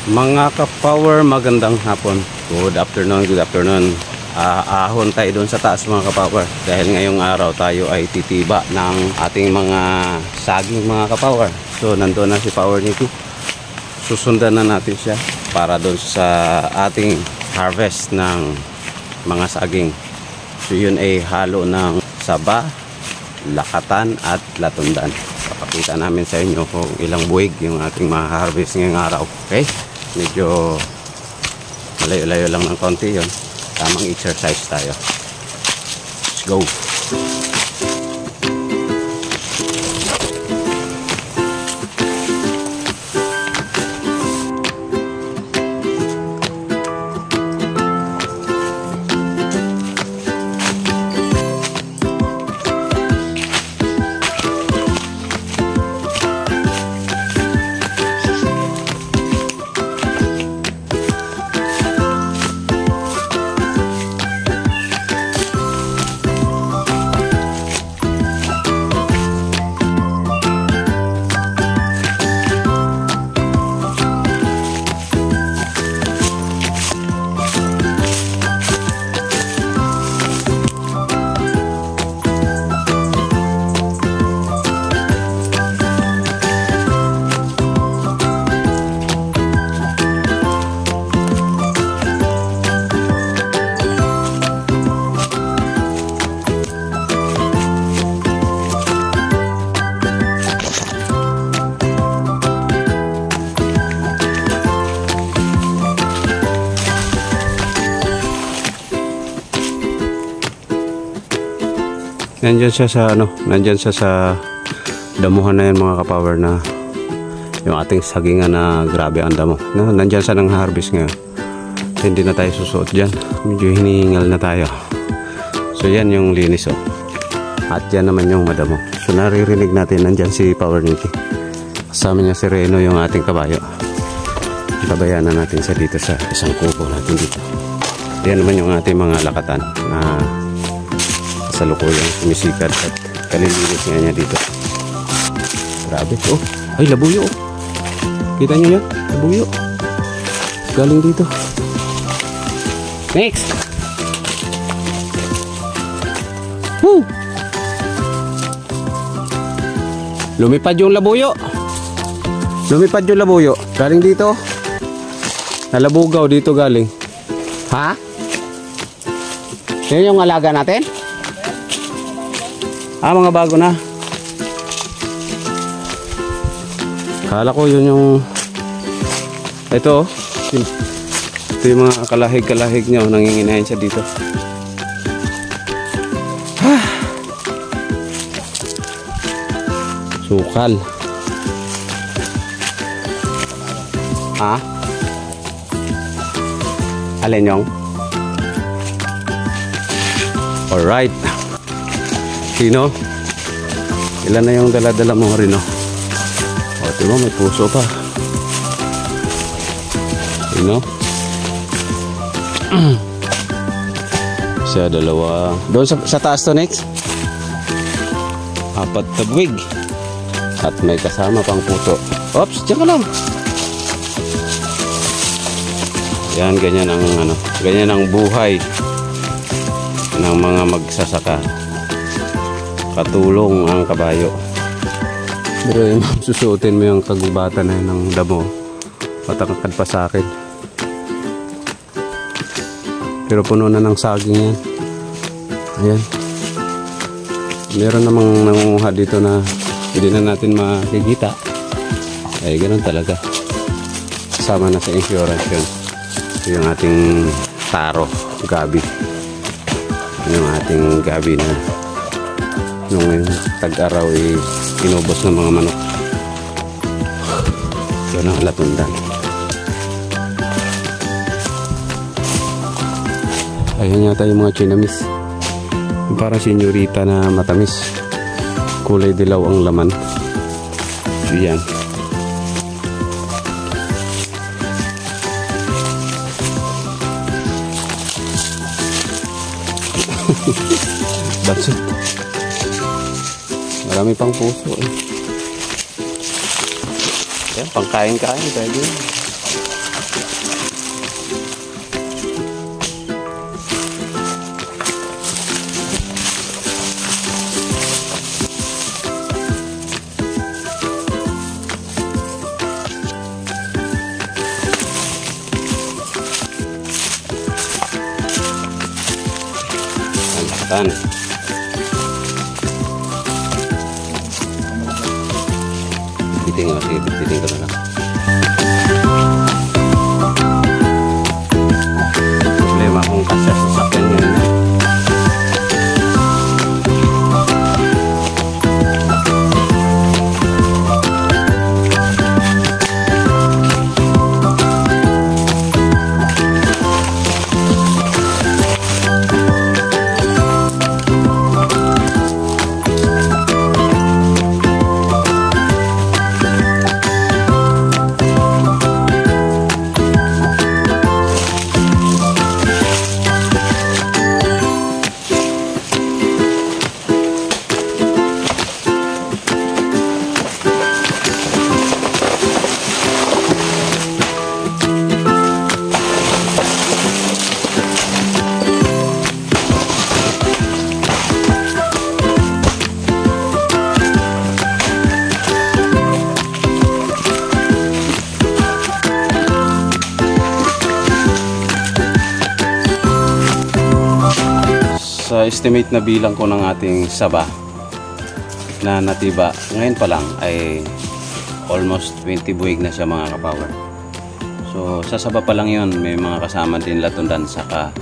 Mga ka-power, magandang hapon. Good afternoon, good afternoon. Ahon tayo doon sa taas mga ka-power. Dahil ngayong araw tayo ay titiba ng ating mga saging mga ka-power. So nandoon na si Power Nicky. Susundan na natin siya para doon sa ating harvest ng mga saging. So yun ay halo ng saba, lakatan at latundan. Papakita namin sa inyo kung ilang buwig yung ating ma-harvest ngayong araw. Okay? Medyo malayo-layo lang ng konti yun. Tamang exercise tayo. Let's go! Nandyan siya sa nandyan siya sa damuhan na yan mga ka-power, na yung ating sagingan na grabe ang damo. Nandyan siya ng harvest ngayon. Hindi na tayo susuot dyan. Medyo hinihingal na tayo. So yan yung linis At yan naman yung madamo. So naririnig natin nandyan si Power Nicky. Kasama niya si Reno, yung ating kabayo. Tabayan na natin siya dito sa isang kuko natin dito. Yan naman yung ating mga lakatan na sa lukuyang sumisikat at kalilinis nga niya dito. Grabe. Ay labuyo. Kita nyo yan? Labuyo. Galing dito. Next. Woo! Lumipad yung labuyo. Lumipad yung labuyo. Galing dito. Nalabugaw dito galing. Ha? Yan yung alaga natin? Mga bago na. Kala ko yun yung ito yung mga kalahig-kalahig niya. Nanginginahin siya dito. Sukal. Alin yung? Alright. Sino? Ilan na yung dala-dala mo rin diba may puso pa. Sino? Isa, dalawa. Doon sa taas to next. 4 na buwig. At may kasama pang puso. Oops, diyan ka lang. Yan, ganyan ang ganyan ang buhay ng mga magsasaka. Katulong ang kabayo. Pero yung susuotin mo yung kagubatan na ng damo, matangkad pa sa akin. Pero puno na ng saging yan. Ayan. Meron namang nangunguha dito na hindi na natin makikita. Ay ganun talaga. Kasama na sa insurance yun. Ito yung ating taro, gabi. Yung ating gabi na nung tag-araw inubos ng mga manok. Yun ang latundan. Ayan yata yung mga chinamis. Parang senyorita na matamis. Kulay dilaw ang laman. So yan. Bansot. Marami pang puso Yan, pangkain-kain pwede. lakatan. Biting o, sige, biting ko na lang. Problema kung kasya sa sakyan ngayon na. Sa estimate na bilang ko ng ating saba na natiba ngayon pa lang ay almost 20 buwig na siya mga kapower. So sa saba pa lang yon, may mga kasama din latundan saka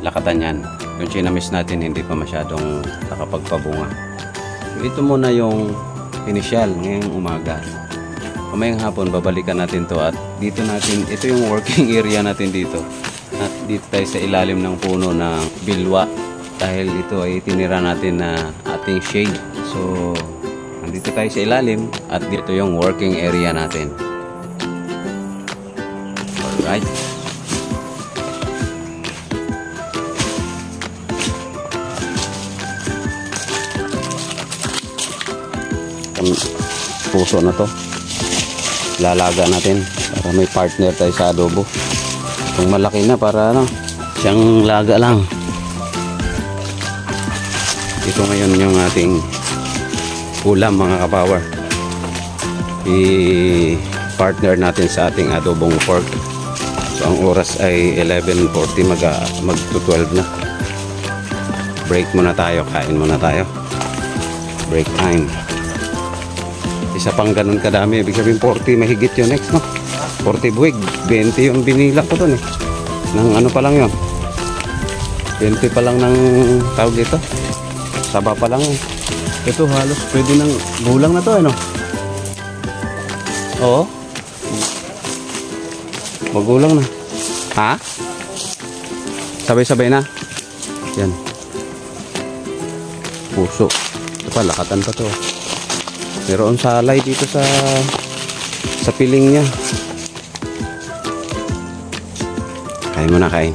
lakatan yan. Yung chinamis natin hindi pa masyadong nakapagpabunga. So, ito muna yung initial ngayong umaga. Kamayang hapon babalikan natin to at dito natin, ito yung working area natin dito. At dito tayo sa ilalim ng puno ng bilwa dahil ito ay tinira natin na ating shade. So nandito tayo sa ilalim at dito yung working area natin. Alright. Puso na to, lalaga natin para may partner tayo sa adobo. Kung malaki na para ano, siyang laga lang. Ito ngayon yung ating ulam mga kapower. I-partner natin sa ating adobong pork. So ang oras ay 11:40, mag-12 na. Break muna tayo, kain muna tayo. Break time. Isa pang ganun kadami, ibig sabihin 40 mahigit yun next, no? 40 buwig, 20 yung binila ko dun eh. Nang ano pa lang yun, 20 pa lang ng tawag dito, saba pa lang eh. Ito halos pwede ng gulang na to eh, no? Oo, magulang na. Ha? Sabay-sabay na. Yan, puso. Ito pa, lakatan pa to. Meron salay dito sa piling niya. Kain muna, kain.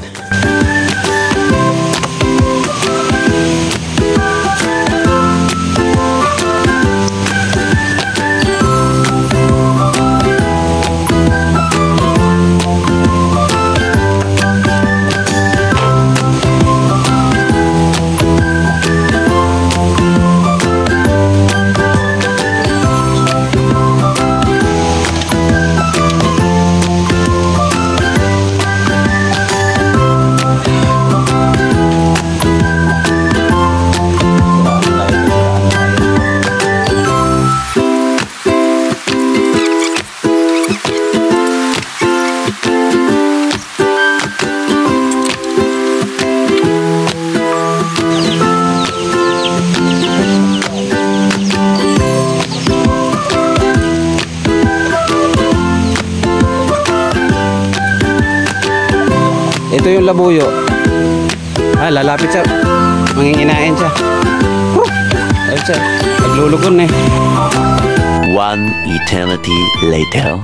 Ito yung labuyo. Ah, lalapit siya. Manginginain siya. Ayun siya. Naglulugon eh. One eternity later.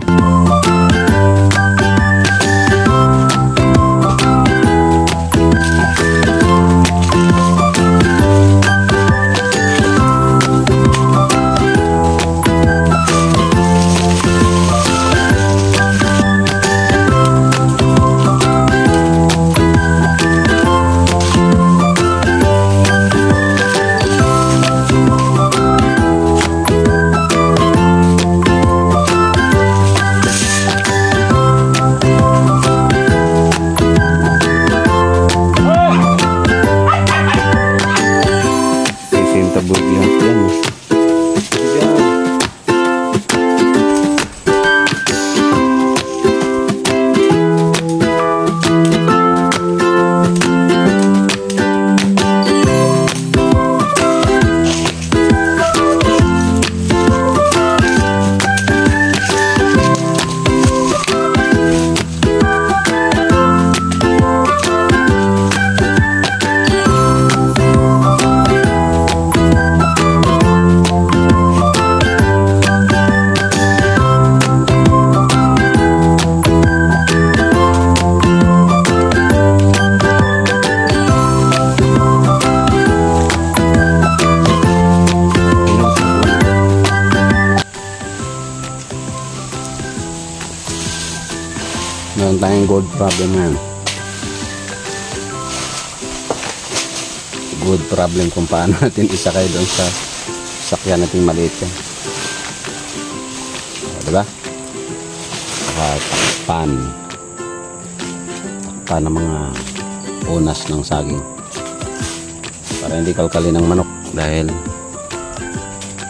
Meron tayong gold problem ngayon. Good problem kung paano natin isakay doon sa sakyan natin maliit yan. Diba? Takpan ng mga unas ng saging para hindi kalkalin ng manok, dahil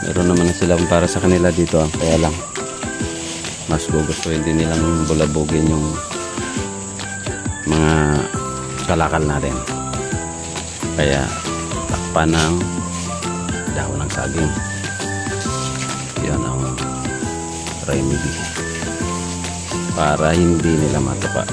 meron naman na sila para sa kanila dito, kaya lang mas gugustuhin din nilang bulabugin yung mga kalakal natin, kaya takpan ng dahon ng saging. Yan ang remedy para hindi nila matupa.